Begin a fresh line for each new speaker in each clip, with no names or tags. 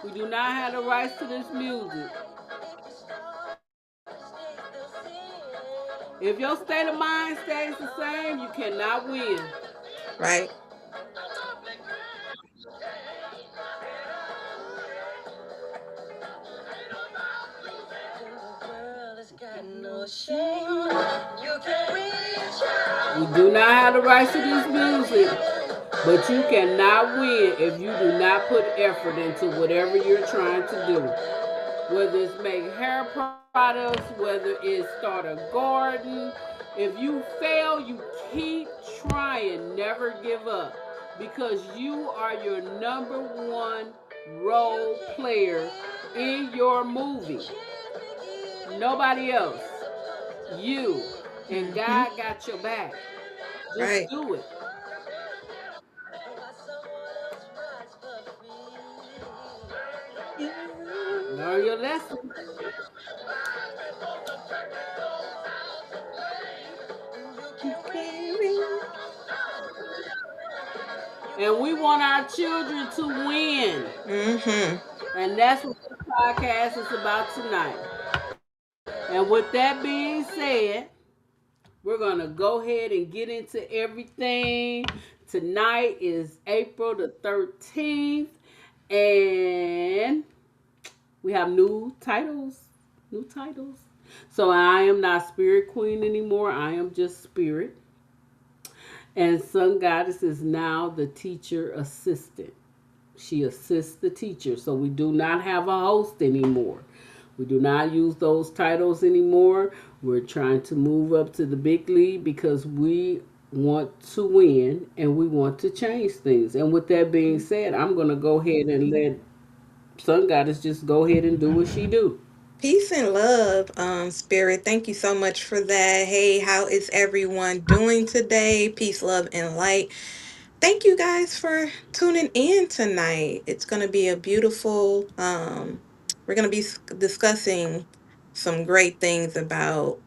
We do not have the rights to this music. If your state of mind stays the same, you cannot win.
Right.
We do not have the rights to this music, but you cannot win if you do not put effort into whatever you're trying to do. Whether it's make hair products, whether it's start a garden. If you fail, you keep trying. Never give up because you are your number one role player in your movie. Nobody else. You. And
Mm-hmm.
God got your back. Just
Right.
do it. Learn your lesson. And we want our children to win.
Mm-hmm.
And that's what this podcast is about tonight. And with that being said, we're going to go ahead and get into everything. Tonight is April the 13th, and we have new titles. New titles. So I am not Spirit Queen anymore. I am just Spirit. And Sun Goddess is now the teacher assistant. She assists the teacher. So we do not have a host anymore. We do not use those titles anymore. We're trying to move up to the big league because we want to win and we want to change things. And with that being said, I'm going to go ahead and let Sun Goddess just go ahead and do what she do.
Peace and love, Spirit. Thank you so much for that. Hey, how is everyone doing today? Peace, love, and light. Thank you guys for tuning in tonight. It's going to be a beautiful, we're going to be discussing some great things about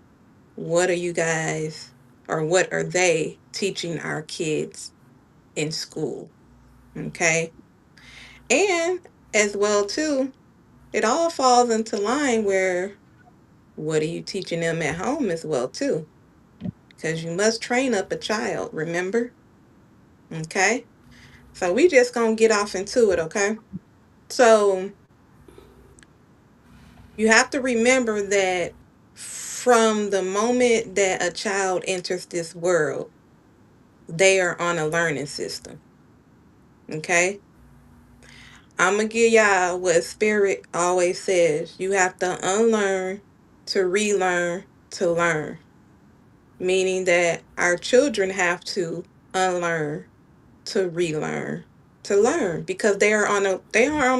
what are you guys or what are they teaching our kids in school. Okay. And as well, too, it all falls into line where what are you teaching them at home as well, too? Because you must train up a child, remember? Okay. So we just gonna get off into it, okay? So you have to remember that from the moment that a child enters this world, they are on a learning system. Okay. I'm gonna give y'all what Spirit always says. You have to unlearn to relearn to learn. Meaning that our children have to unlearn to relearn to learn because they are on a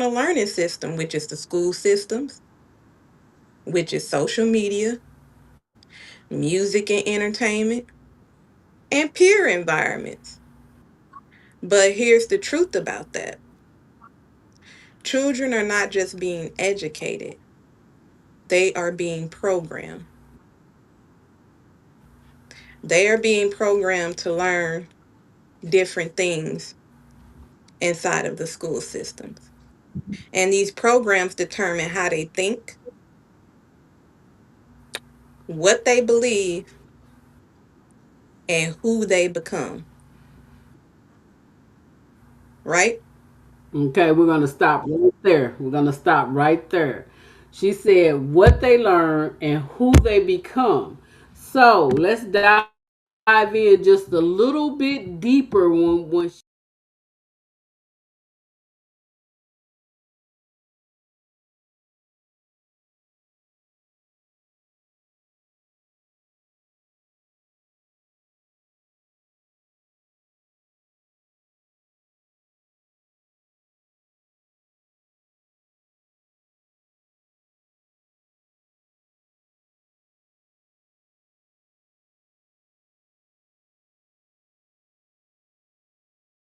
learning system, which is the school systems, which is social media, music and entertainment, and peer environments. But here's the truth about that. Children are not just being educated, they are being programmed. They are being programmed to learn different things inside of the school systems. And these programs determine how they think, what they believe, and who they become, right?
Okay, we're going to stop right there. We're going to stop right there. She said what they learn and who they become. So let's dive in just a little bit deeper when she said what they learn and who they become. So let's dive in just a little bit deeper when she said what they learn and who they become. So children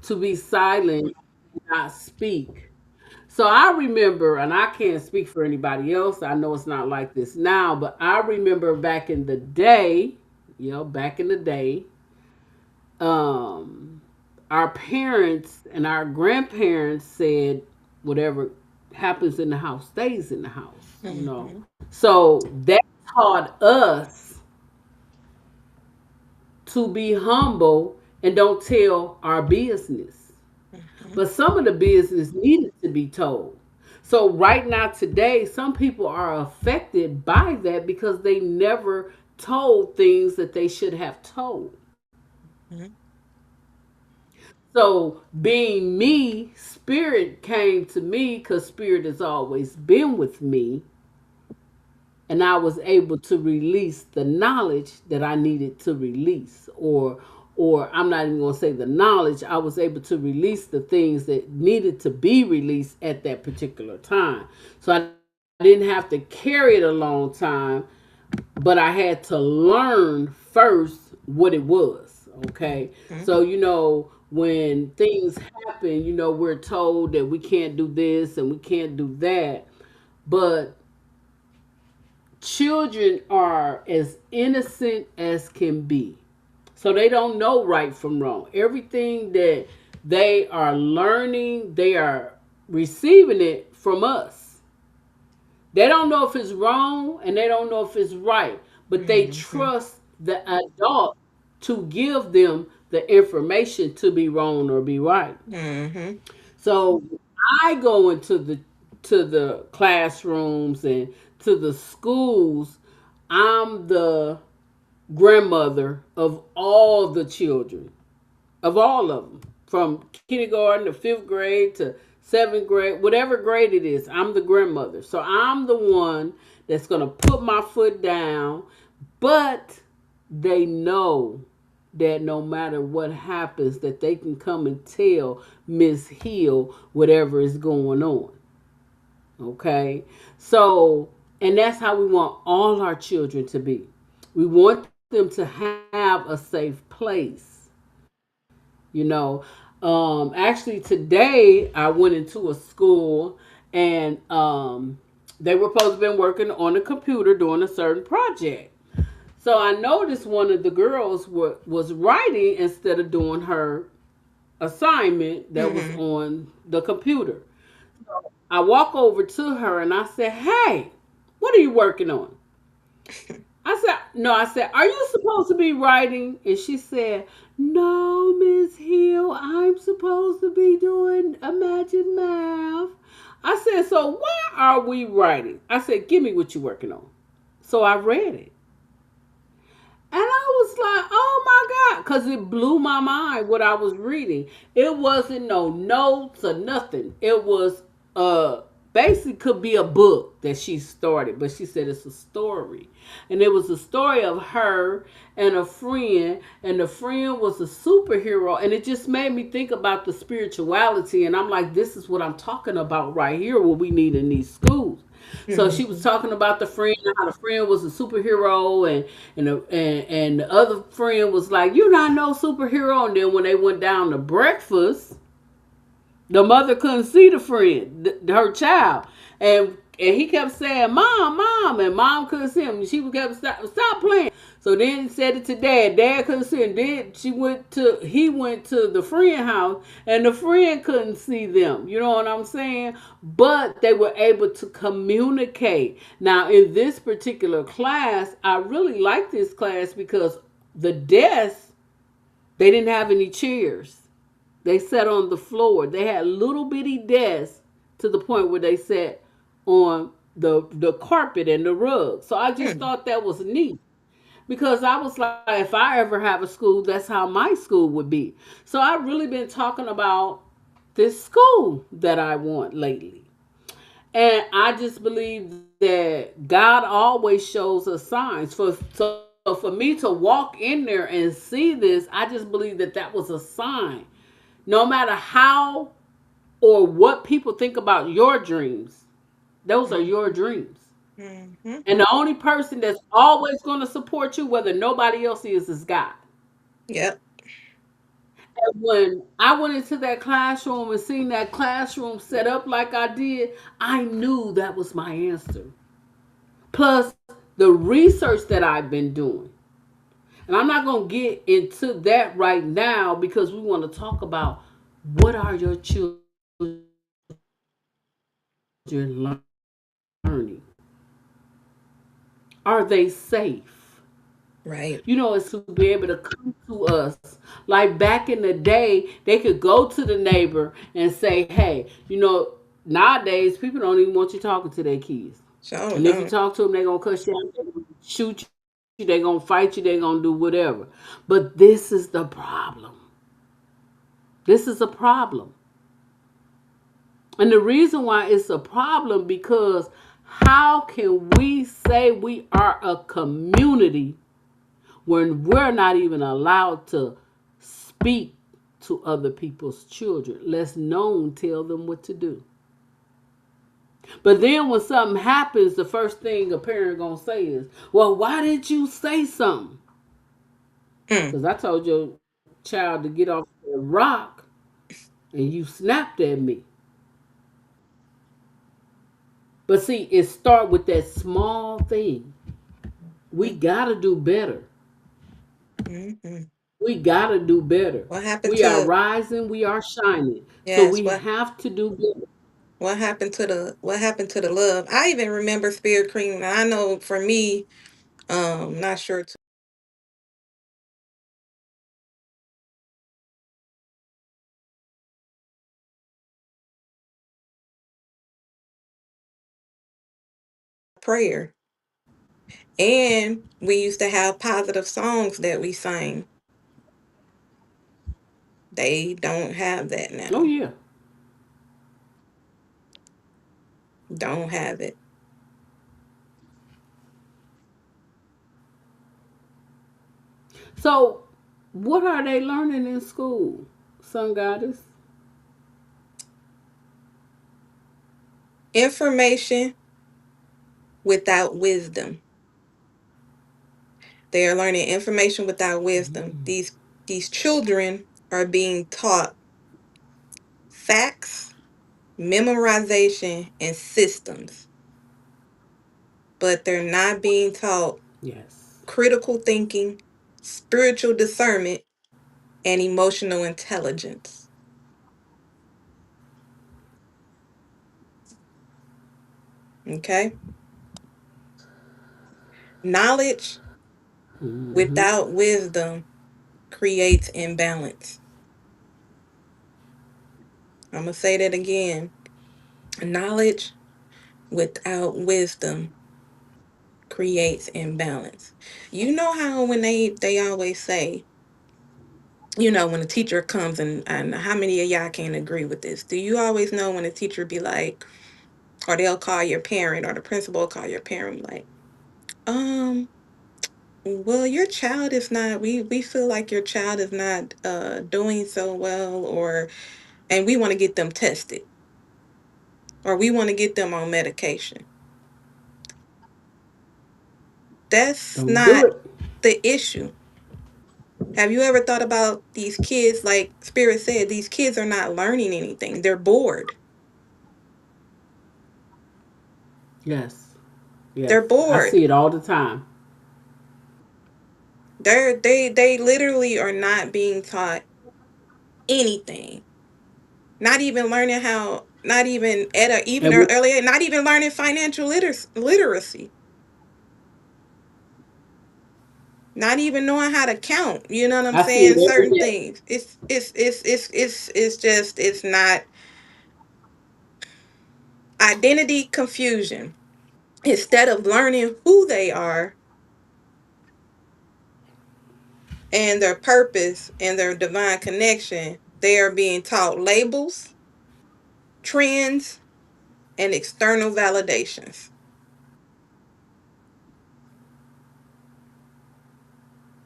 to be silent and not speak. So I remember, and I can't speak for anybody else. I know it's not like this now, but I remember back in the day, back in the day, um, our parents and our grandparents said, whatever happens in the house stays in the house.
Mhm.
So that taught us to be humble and don't tell our business.
Mhm.
But some of the business needed to be told. So right now today, some people are affected by that because they never told things that they should have told.
Mhm.
So being me, spirit came to me because spirit has always been with me, and I was able to release the knowledge that I needed to release, or I'm not even going to say the knowledge. I was able to release the things that needed to be released at that particular time. So I didn't have to carry it a long time, but I had to learn first what it was. Okay,
Mhm.
so when things happen, we're told that we can't do this and we can't do that, but children are as innocent as can be. So they don't know right from wrong. Everything that they are learning, they are receiving it from us. They don't know if it's wrong and they don't know if it's right, but they
Mhm.
trust the adult to give them the information to be wrong or be right.
Mhm.
So I go into the classrooms and to the schools. I'm the grandmother of all the children, of all of them, from kindergarten to fifth grade to seventh grade, whatever grade it is. I'm the grandmother, so I'm the one that's gonna put my foot down. But they know that no matter what happens, that they can come and tell Miss Hill whatever is going on. Okay, so and that's how we want all our children to be. We want them to have a safe place. Actually today I went into a school, and they were supposed to be working on a computer doing a certain project. So I noticed one of the girls was writing instead of doing her assignment that was
Mhm.
on the computer. I walk over to her and I said, "Hey, what are you working on?" I said, "No." I said, "Are you supposed to be writing?" And she said, "No, Miss Hill, I'm supposed to be doing Imagine Math." I said, "So why are we writing?" I said, "Give me what you're working on." So I read it. And I was like, "Oh my God," because it blew my mind what I was reading. It wasn't no notes or nothing. It was basically could be a book that she started, but she said it's a story. And it was a story of her and a friend, and the friend was a superhero. And it just made me think about the spirituality. And I'm like, this is what I'm talking about right here, what we need in these schools. So she was
Mhm.
talking about the friend, how the friend was a superhero, and the other friend was like, "You not no superhero." And then when they went down to breakfast, the mother couldn't see the friend, her child, and he kept saying, "Mom, mom," and mom couldn't see him. And she kept stop playing. So then he said it to dad. Dad couldn't see him. Then he went to the friend house, and the friend couldn't see them. You know what I'm saying? But they were able to communicate. Now in this particular class, I really like this class because the desk, they didn't have any chairs. They sat on the floor. They had little bitty desks to the point where they sat on the carpet and the rug. So I just
Mhm.
thought that was neat because I was like, if I ever have a school, that's how my school would be. So I've really been talking about this school that I want lately. And I just believe that God always shows us signs. For me to walk in there and see this, I just believe that that was a sign. No matter how or what people think about your dreams, those are your dreams.
Mhm.
And the only person that's always going to support you, whether nobody else is God.
Yep.
And when I went into that classroom and seen that classroom set up like I did, I knew that was my answer. Plus the research that I've been doing. And I'm not going to get into that right now because we want to talk about what are your children learning? Are they safe?
Right.
It's to be able to come to us. Like back in the day, they could go to the neighbor and say, hey, nowadays people don't even want you talking to their kids.
So
And if you
don't.
talk to them, they're going to cuss you out, they're gonna shoot you, they're going to fight you, they're going to do whatever. But this is the problem. This is a problem. And the reason why it's a problem because how can we say we are a community when we're not even allowed to speak to other people's children, lest known tell them what to do? But then when something happens, the first thing a parent gonna say is, well, why didn't you say something?
Mm,
Because I told your child to get off the rock and you snapped at me. But see, it start with that small thing. We
mm,
gotta do better.
mm.
We gotta do better.
What happened
We are
to
rising, we are shining. So
yes,
we have to do better.
what happened to the love? I even remember Spirit Cream. And I know for me, not sure to prayer. And we used to have positive songs that we sang. They don't have that
Oh
now.
yeah.
Don't have it.
So what are they learning in school, Sun Goddess?
Information without wisdom. They are learning information without wisdom. These children are being taught facts, memorization, and systems, but they're not being taught
Yes.
critical thinking, spiritual discernment, and emotional intelligence. Okay? Knowledge
Mm-hmm.
without wisdom creates imbalance. I'm going to say that again. Knowledge without wisdom creates imbalance. You know how when they always say, when a teacher comes and how many of y'all can agree with this? Do you always know when a teacher be like, or they'll call your parent or the principal will call your parent like, um, well, your child is not, we feel like your child is not doing so well, or and we want to get them tested or we want to get them on medication. That's
Don't do
not
it.
the issue. Have you ever thought about these kids? Like Spirit said, these kids are not learning anything. They're bored.
Yes.
They're
Yes. I
bored.
see it all the time.
They literally are not being taught anything. Not even learning how. Not even at a even
And with,
early. Not even learning financial literacy. Not even knowing how to count. You know what I'm
I see
saying?
it every
Certain
day.
things. It's just it's not identity confusion. Instead of learning who they are and their purpose and their divine connection, they are being taught labels, trends, and external validations.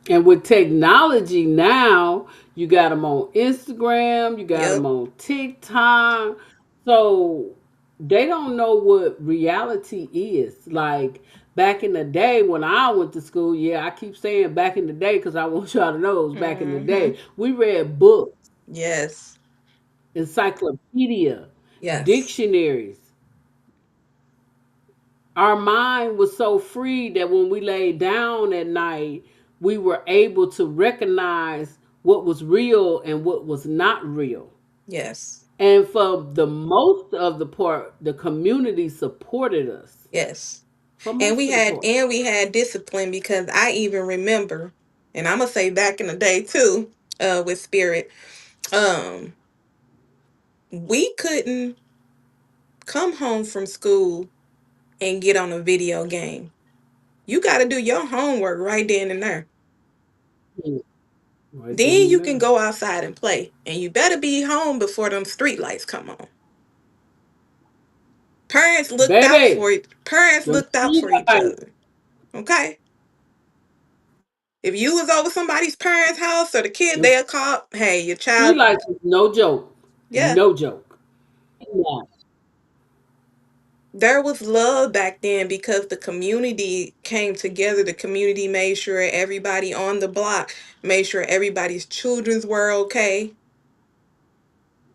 And with technology now, you got them on Instagram, you got them
Yep.
on TikTok. So they don't know what reality is. Like back in the day when I went to school, yeah, I keep saying back in the day because I want y'all to know it was back in the
Mm-hmm.
day. We read books.
Yes.
encyclopedia,
Yes.
dictionaries. Our mind was so free that when we laid down at night, we were able to recognize what was real and what was not real.
Yes.
And for the most of the part, the community supported us.
Yes.
For
And
most of the part.
we had discipline because I even remember, and I'm gonna say back in the day too, with spirit, um, we couldn't come home from school and get on a video game. You got to do your homework right then and there.
Mm, right then
Then
and
you can
there.
go outside and play, and you better be home before them street lights come on.
Baby,
Parents
them
looked out
street
for each
lights,
other. Okay. If you was over somebody's parents' house or the kid,
them
they'll call, hey, your
street
child.
lights is no joke.
Yeah.
No joke. Yeah.
There was love back then because the community came together. The community made sure everybody on the block made sure everybody's children's were okay.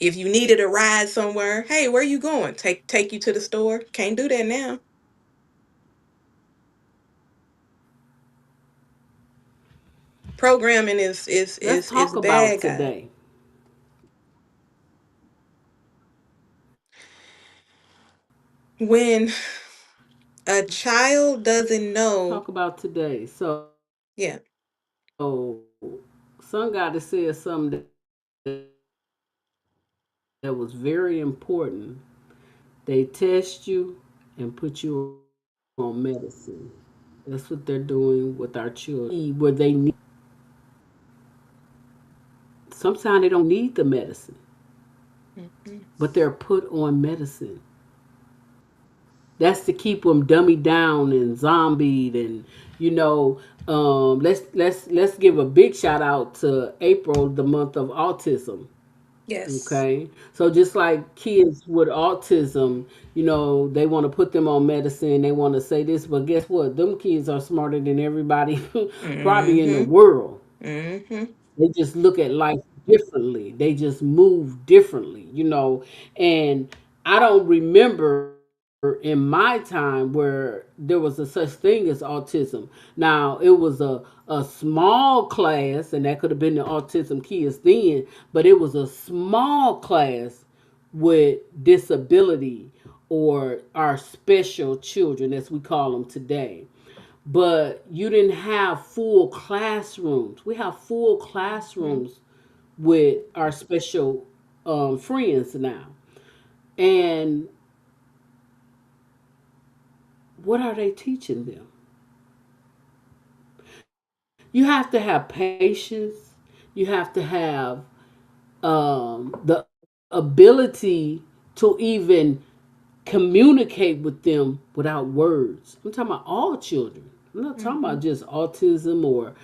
If you needed a ride somewhere, hey, where you going? Take you to the store. Can't do that now. Programming
Let's
is
talk about
bad, guys.
today.
When a child doesn't know,
Talk about today.
yeah,
Some guy that said something that was very important. They test you and put you on medicine. That's what they're doing with our children. Where they need, sometimes they don't need the medicine,
mhm,
but they're put on medicine. That's to keep them dummied down and zombied, and you know, let's give a big shout out to April, the month of autism.
yes,
Okay. So just like kids with autism, they want to put them on medicine, they want to say this, but guess what? Them kids are smarter than everybody probably in the
mm-hmm,
world.
mm-hmm,
They just look at life differently. They just move differently. And I don't remember in my time where there was a such thing as autism. Now, it was a small class, and that could have been the autism kids then, but it was a small class with disability or our special children, as we call them today. But you didn't have full classrooms. We have full
mm-hmm,
classrooms with our special friends now. And what are they teaching them? You have to have patience. You have to have the ability to even communicate with them without words. I'm talking about all children. I'm not talking about
mm-hmm,
just autism or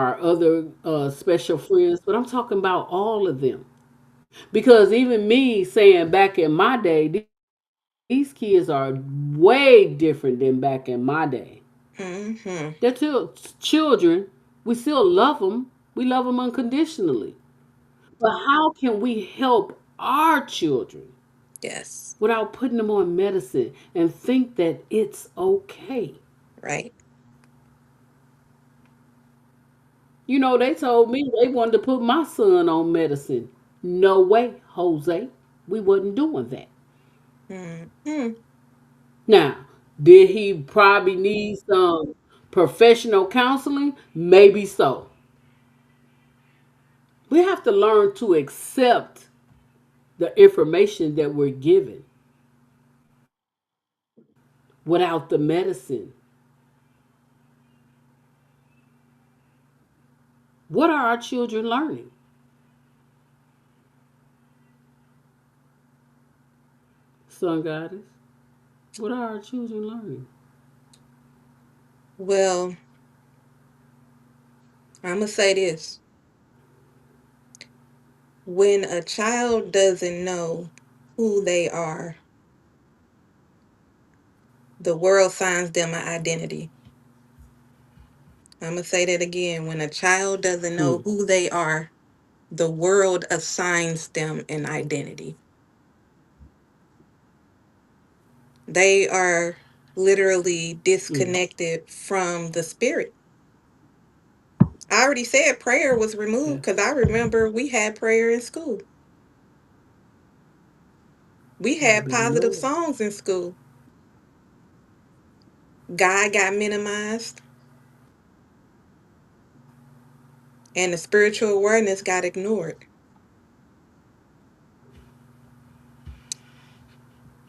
our other special friends, but I'm talking about all of them. Because even me saying back in my day, these kids are way different than back in my day. They're
mm-hmm,
still children. We still love them. We love them unconditionally. But how can we help our children
yes,
without putting them on medicine and think that it's okay?
right,
They told me they wanted to put my son on medicine. No way, Jose. We wasn't doing that.
mm-hmm,
Now, did he probably need some professional counseling? Maybe so. We have to learn to accept the information that we're given without the medicine. What are our children learning? Sun goddess. What are our children learning?
well, I'm gonna say this. When a child doesn't know who they are, the world finds them an identity. I'm gonna say that again. When a child doesn't know
Hmm.
who they are, the world assigns them an identity. They are literally
Mm.
disconnected from the spirit. I already said prayer was removed
Okay.
because I remember we had prayer in school. We
Well,
had
we don't
positive
know it.
songs in school. God got minimized and the spiritual awareness got ignored.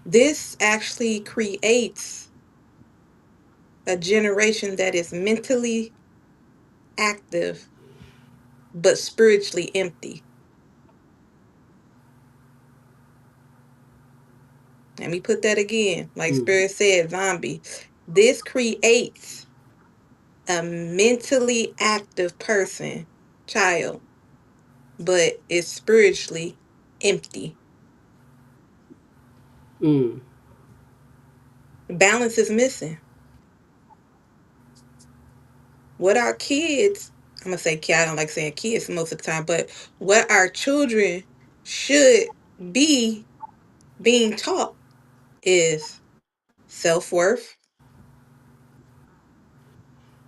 This actually creates a generation that is mentally active but spiritually empty. Let me put that again. Like
Mm.
Spirit said, zombie. This creates a mentally active person, child, but is spiritually empty.
Mm.
Balance is missing. What our kids, I'm gonna say kid, I don't like saying kids most of the time, but what our children should be being taught is self-worth,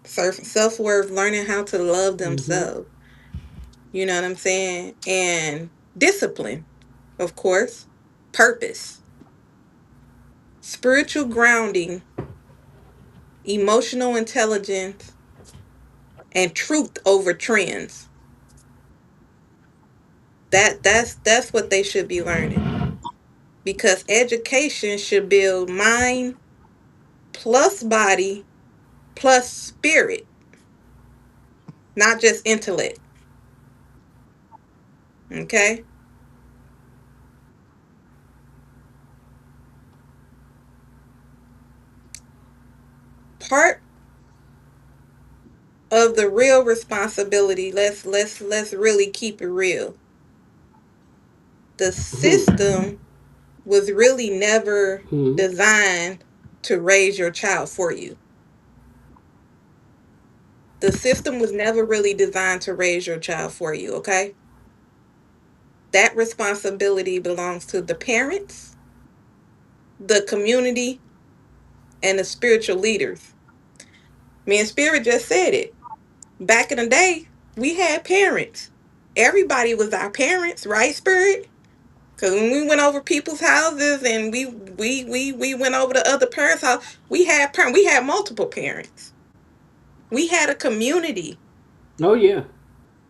self-worth, learning how to love
Mm-hmm.
themselves. You know what I'm saying? And discipline, of course, purpose, spiritual grounding, emotional intelligence, and truth over trends. That's what they should be learning. Because education should build mind plus body plus spirit, not just intellect. Okay? Part of the real responsibility, let's really keep it real. The system was really never
Mm-hmm.
designed to raise your child for you. The system was never really designed to raise your child for you, okay? That responsibility belongs to the parents, the community, and the spiritual leaders. Me and Spirit just said it. Back in the day, we had parents. Everybody was our parents, right, Spirit? Because when we went over people's houses and we went over to other parents' house, we had multiple parents. We had a community.
Oh yeah.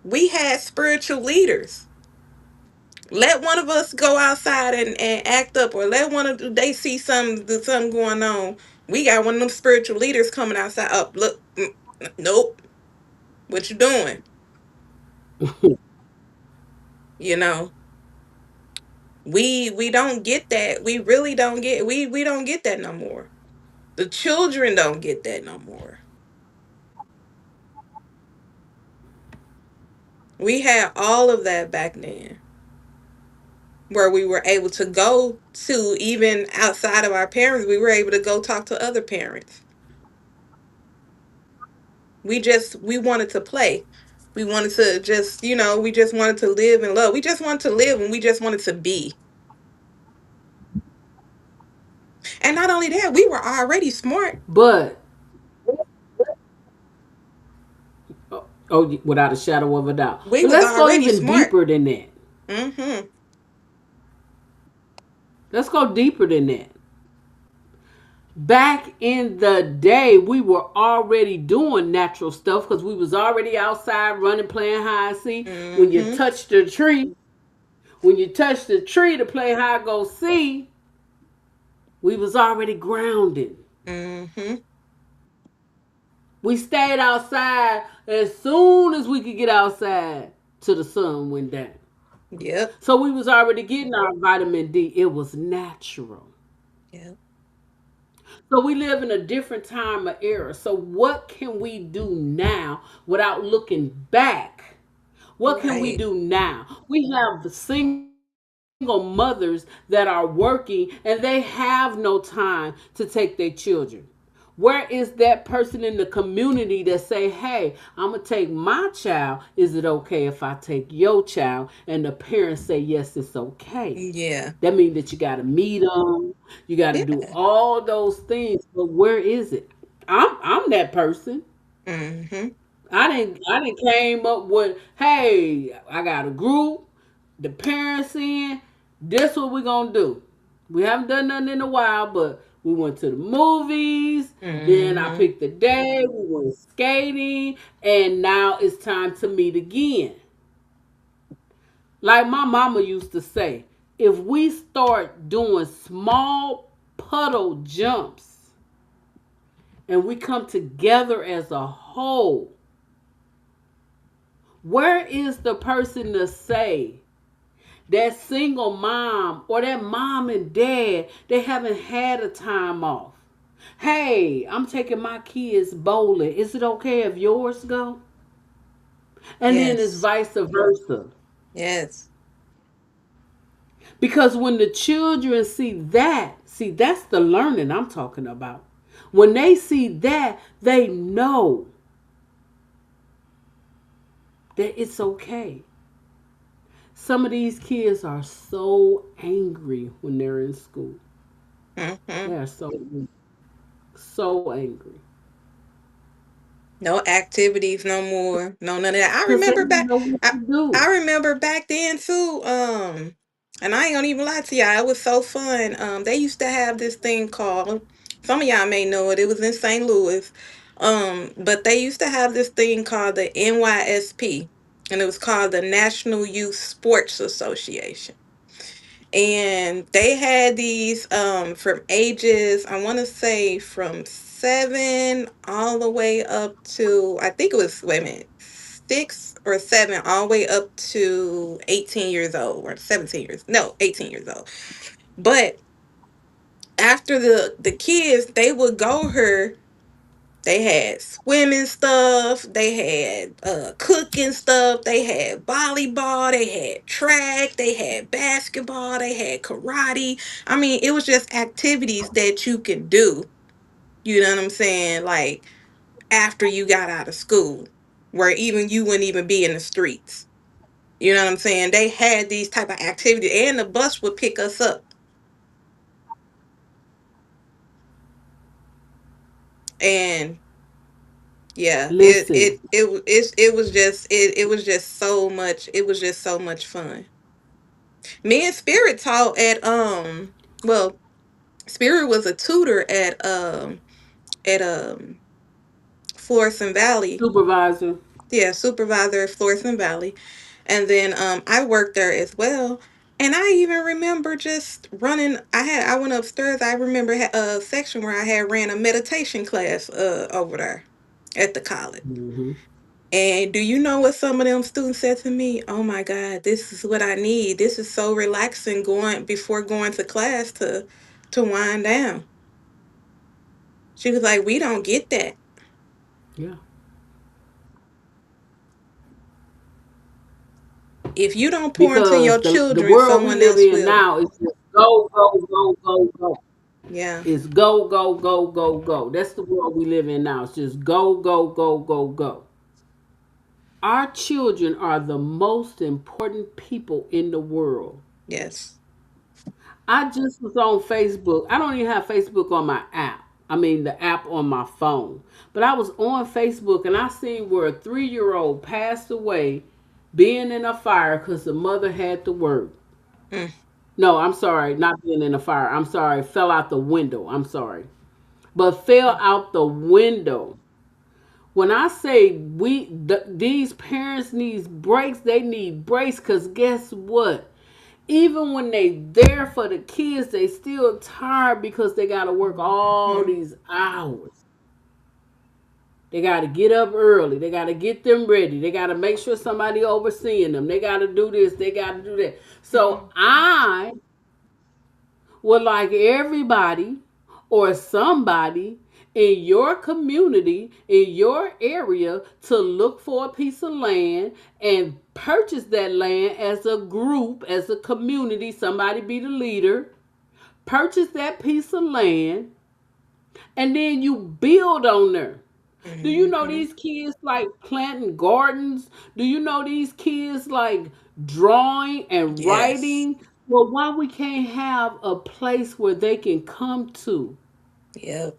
We had spiritual leaders. Let one of us go outside and act up, or let one of they see something going on. We got one of them spiritual leaders coming outside. Up, look, nope. What you doing? You know, we don't get that. We really don't get we don't get that no more. The children don't get that no more. We had all of that back then, where we were able to go to even outside of our parents. We were able to go talk to other parents. We wanted to play. We wanted to just, we just wanted to live and love. We just wanted to live and we just wanted to be. And not only that, we were already smart.
But oh, without a shadow of a doubt.
We
But
was
let's go
already
even
smart.
deeper than that.
Mm-hmm.
Let's go deeper than that. Back in the day, we were already doing natural stuff because we was already outside running, playing hide and seek. When you
Mm-hmm.
touched the tree, when you touched the tree to play hide go see, we was already grounded.
Mm-hmm.
We stayed outside as soon as we could get outside till the sun went down.
Yep.
So we was already getting our vitamin D. It was natural.
Yep.
So we live in a different time of era. So what can we do now without looking back? What can we
Right.
do now? We have the single mothers that are working and they have no time to take their children. Where is that person in the community that say, hey, I'm going to take my child. Is it okay if I take your child? And the parents say, yes, it's okay.
Yeah.
That means that you got to meet them. You got to do
Yeah.
all those things. But where is it? I'm that person.
Mm-hmm.
I didn't came up with, hey, I got a group, the parents in, this what we gonna do. We haven't done nothing in a while, but we went to the movies, then I
Mm-hmm.
picked the day, we went skating, and now it's time to meet again. Like my mama used to say, if we start doing small puddle jumps and we come together as a whole, where is the person to say that single mom or that mom and dad, they haven't had a time off? Hey, I'm taking my kids bowling. Is it okay if yours go? And then it's
Yes.
vice versa.
Yes.
Because when the children see that, see, that's the learning I'm talking about. When they see that, they know that it's okay. Some of these kids are so angry when they're in school. They
Mm-hmm.
are so angry
No activities no more. No, none of that. I
because they
remember
don't
back
know what
I,
to do.
I remember back then too, and I ain't gonna even lie to y'all, it was so fun. They used to have this thing called, some of y'all may know it, it was in St. Louis. But they used to have this thing called the NYSP, and it was called the National Youth Sports Association. And they had these from ages, I want to say from 7 all the way up to, I think it was, wait a minute, 6 or 7 all the way up to 18 years old, or 17 years, no, 18 years old. But after the kids, they would go her, they had swimming stuff, they had cooking stuff, they had volleyball, they had track, they had basketball, they had karate. I mean, it was just activities that you could do, you know what I'm saying? Like after you got out of school, where even you wouldn't even be in the streets. You know what I'm saying? They had these type of activities, and the bus would pick us up. And yeah,
Listen,
it was just it was just so much, it was just so much fun. Me and Spirit taught at well, Spirit was a tutor at Florissant Valley.
supervisor.
Yeah, supervisor at Florissant Valley. And then I worked there as well. And I even remember just running, I went upstairs, I remember a section where I had ran a meditation class over there at the college.
Hmm.
And do you know what some of them students said to me? Oh my God, this is what I need. This is so relaxing going before going to class to wind down. She was like, we don't get that.
Yeah.
If you don't pour into your
Because the
children,
world we
someone
live
else
in
will.
now is just go, go, go, go, go.
Yeah.
It's go, go, go, go, go. That's the world we live in now. It's just go, go, go, go, go. Our children are the most important people in the world.
Yes.
I just was on Facebook. I don't even have Facebook on my app. I mean, the app on my phone. But I was on Facebook and I seen where a 3-year old passed away being in a fire because the mother had to work.
Mm,
No, I'm sorry, not being in a fire. I'm sorry, fell out the window. I'm sorry. But fell
mm,
out the window. When I say these parents need breaks, they need breaks because guess what? Even when they there for the kids, they still tired because they got to work all
mm,
these hours. They got to get up early. They got to get them ready. They got to make sure somebody overseeing them. They got to do this. They got to do that. So
mm,
I would like everybody or somebody in your community, in your area, to look for a piece of land and purchase that land as a group, as a community. Somebody be the leader. Purchase that piece of land And then you build on there. Do you know
Hmm.
these kids like planting gardens? Do you know these kids like drawing and
Yes.
writing? Well, why we can't have a place where they can come to?
Yep.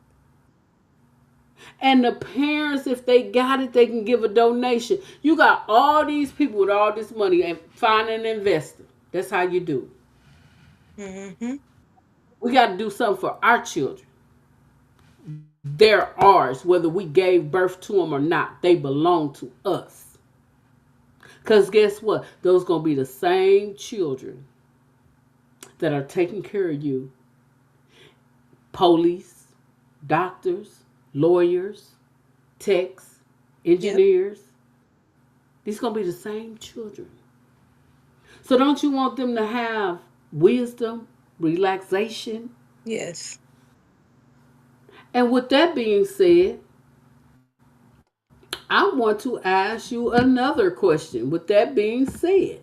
And the parents, if they got it, they can give a donation. You got all these people with all this money and find an investor. That's how you do it.
Hmm.
We got to do something for our children. They're ours, whether we gave birth to them or not. They belong to us. Because guess what? Those going to be the same children that are taking care of you. Police, doctors, lawyers, techs,
Yep.
engineers. These going to be the same children. So don't you want them to have wisdom, relaxation?
Yes.
And with that being said, I want to ask you another question. With that being said,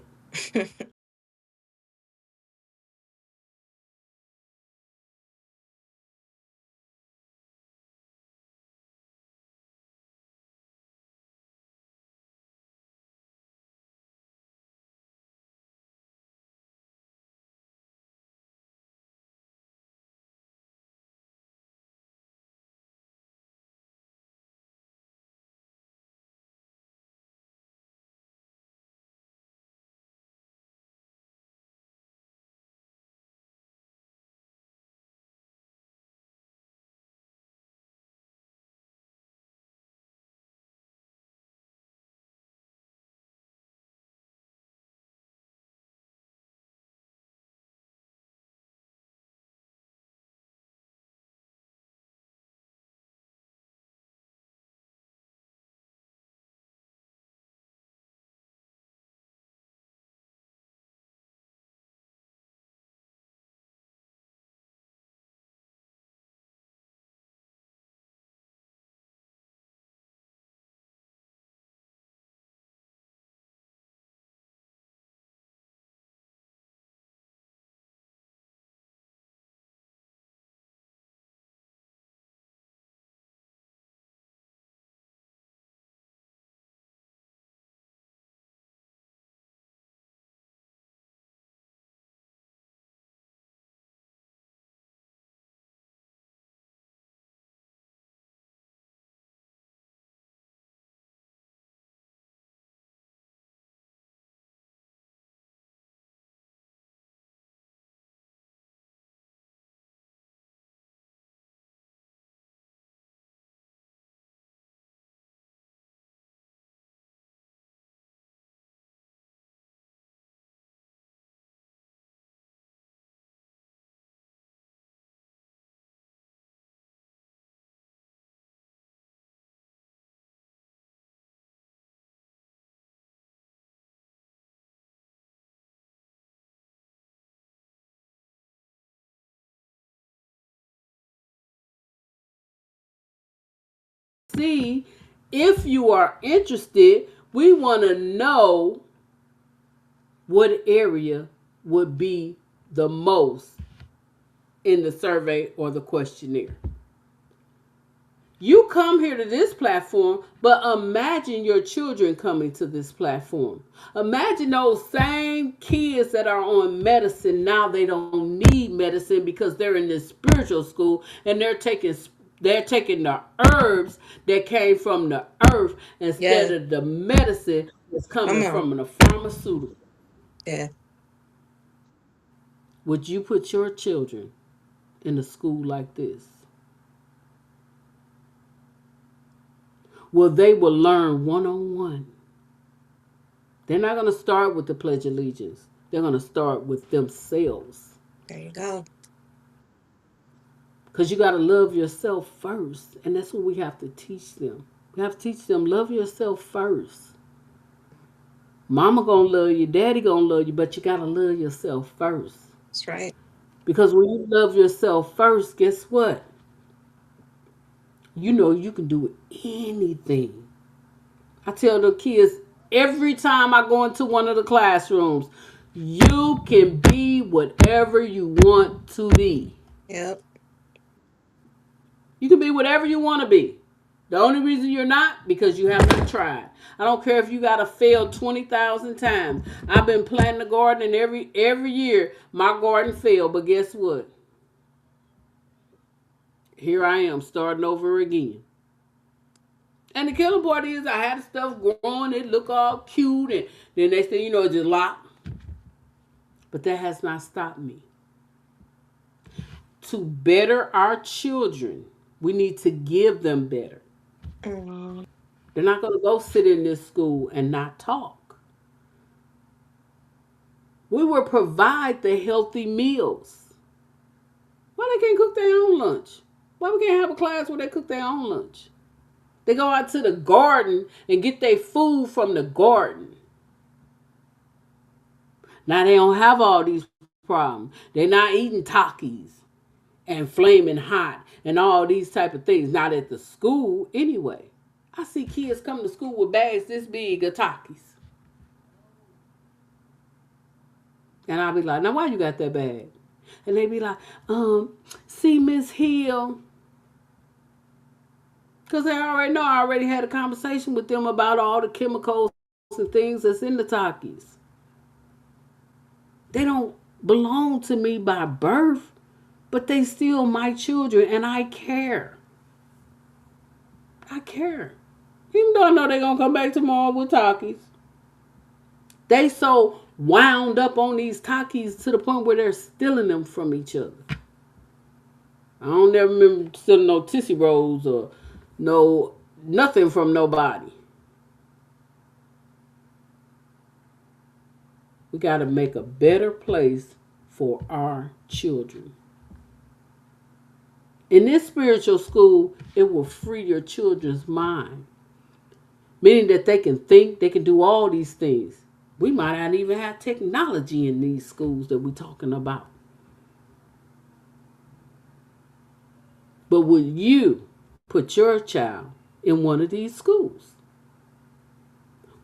see, if you are interested, we want to know what area would be the most in the survey or the questionnaire. You come here to this platform, but imagine your children coming to this platform. Imagine those same kids that are on medicine now they don't need medicine because they're in this spiritual school and they're taking the herbs that came from the earth instead
Yeah.
of the medicine that's
Come
coming
on.
from the pharmaceutical.
Yeah.
Would you put your children in a school like this? Well, they will learn one on one. They're not going to start with the Pledge of Allegiance. They're going to start with themselves.
There you go.
Because you got to love yourself first. And that's what we have to teach them. We have to teach them love yourself first. Mama going to love you, daddy going to love you, but you got to love yourself first.
That's right.
Because when you love yourself first, guess what? You know you can do anything. I tell the kids every time I go into one of the classrooms, you can be whatever you want to be.
Yep.
You can be whatever you want to be. The only reason you're not because you have not tried. I don't care if you got to fail 20,000 times. I've been planting a garden and every year my garden failed, but guess what? Here I am starting over again. And the killing part is I had stuff growing, it look all cute, and then next thing you know, it's just locked. But that has not stopped me. To better our children, we need to give them better.
Mm.
They're not going to go sit in this school and not talk. We will provide the healthy meals. Why they can't cook their own lunch? Why we can't have a class where they cook their own lunch? They go out to the garden and get their food from the garden. Now they don't have all these problems. They're not eating Takis and flaming hot and all these type of things. Not at the school anyway. I see kids come to school with bags this big of Takis. And I'll be like, now why you got that bag? And they be like, see Miss Hill. Because they already know I already had a conversation with them about all the chemicals and things that's in the Takis. They don't belong to me by birth, but they still my children and I care. I care. Even though I know they're going to come back tomorrow with Takis. They so wound up on these Takis to the point where they're stealing them from each other. I don't never remember stealing no Tootsie Rolls or no nothing from nobody. We got to make a better place for our children. In this spiritual school, it will free your children's mind, meaning that they can think, they can do all these things. We might not even have technology in these schools that we're talking about. But would you put your child in one of these schools?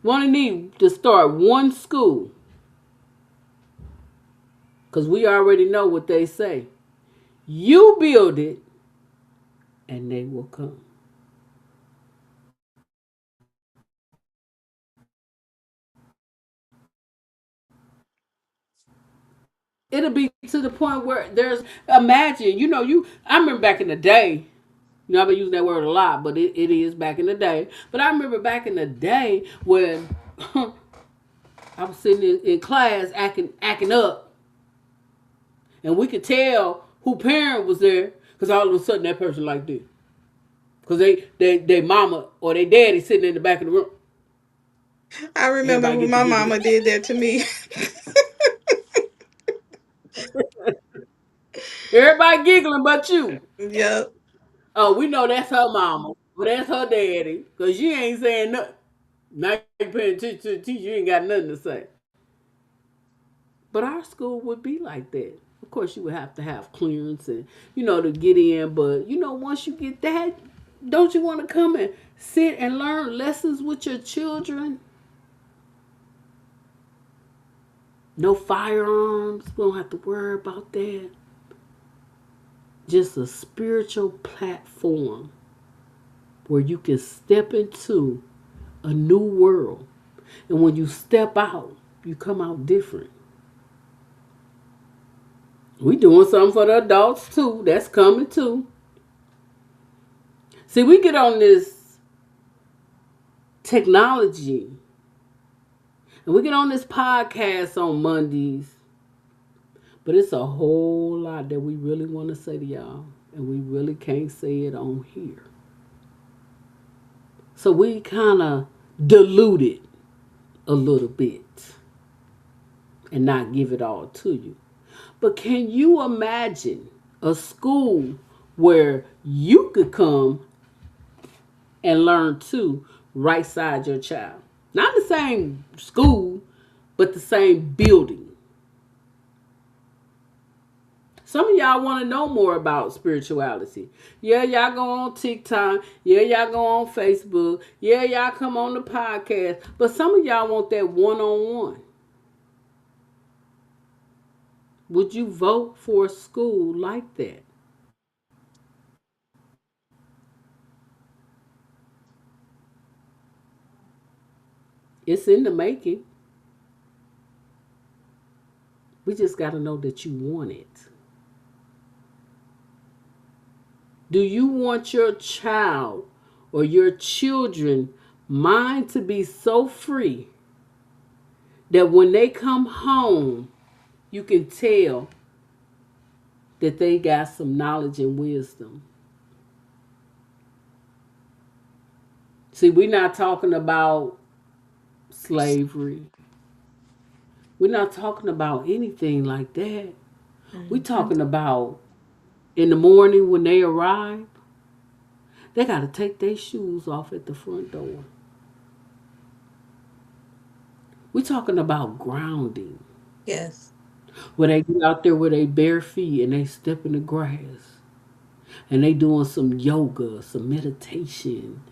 Want to need to start one school, because we already know what they say. You build it and they will come. It'll be to the point where there's imagine, I remember back in the day, I've been using that word a lot, but it is back in the day. But I remember back in the day when I was sitting in class acting up, and we could tell who parent was there because all of a sudden that person like this. Because they mama or they daddy sitting in the back of the room.
I remember
Everybody
when
get to
my
giggling.
mama did that to me.
Everybody giggling but you.
Yep.
Oh, we know that's her mama, but that's her daddy. Because you ain't saying nothing. Now you paying attention to the teacher, you ain't got nothing to say. But our school would be like that. Of course, you would have to have clearance and, to get in. But, once you get that, don't you want to come and sit and learn lessons with your children? No firearms. We don't have to worry about that. Just a spiritual platform where you can step into a new world. And when you step out, you come out different. We doing something for the adults too. That's coming too. See, we get on this technology and we get on this podcast on Mondays, but it's a whole lot that we really want to say to y'all, and we really can't say it on here. So we kind of dilute it a little bit and not give it all to you. But can you imagine a school where you could come and learn too right side your child? Not the same school, but the same building. Some of y'all want to know more about spirituality. Yeah, y'all go on TikTok. Yeah, y'all go on Facebook. Yeah, y'all come on the podcast. But some of y'all want that one-on-one. Would you vote for a school like that? It's in the making. We just got to know that you want it. Do you want your child or your children mind to be so free that when they come home, you can tell that they got some knowledge and wisdom? See, we're not talking about slavery. We're not talking about anything like that. We're
Mhm.
talking about in the morning when they arrive, they got to take their shoes off at the front door. We're talking about grounding,
Yes.
where they get out there with their bare feet and they step in the grass and they doing some yoga, some meditation.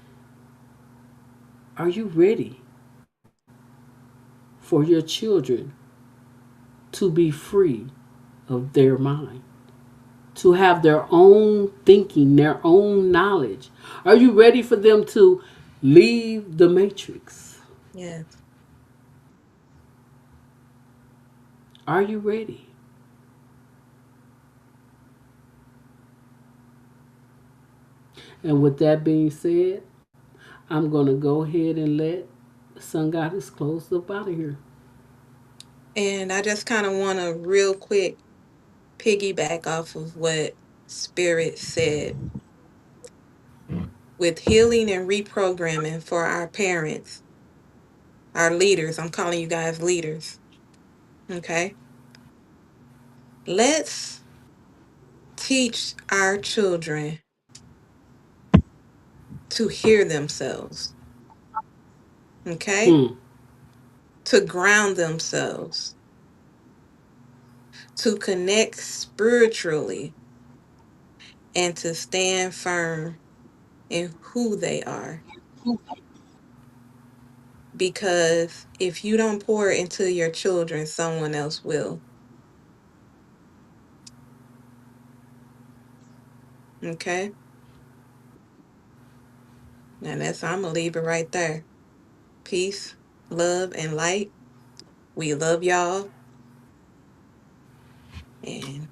Are you ready for your children to be free of their mind, to have their own thinking, their own knowledge? Are you ready for them to leave the matrix?
Yes.
Are you ready? And with that being said, I'm going to go ahead and let Sun Goddess close up out of here.
And I just kind of want to real quick piggyback off of what Spirit said with healing and reprogramming for our parents, our leaders. I'm calling you guys leaders. Okay. Let's teach our children to hear themselves. Okay.
Hmm.
To ground themselves, to connect spiritually, and to stand firm in who they are. Because if you don't pour into your children, someone else will. Okay. And I'm going to leave it right there. Peace, love, and light. We love y'all. And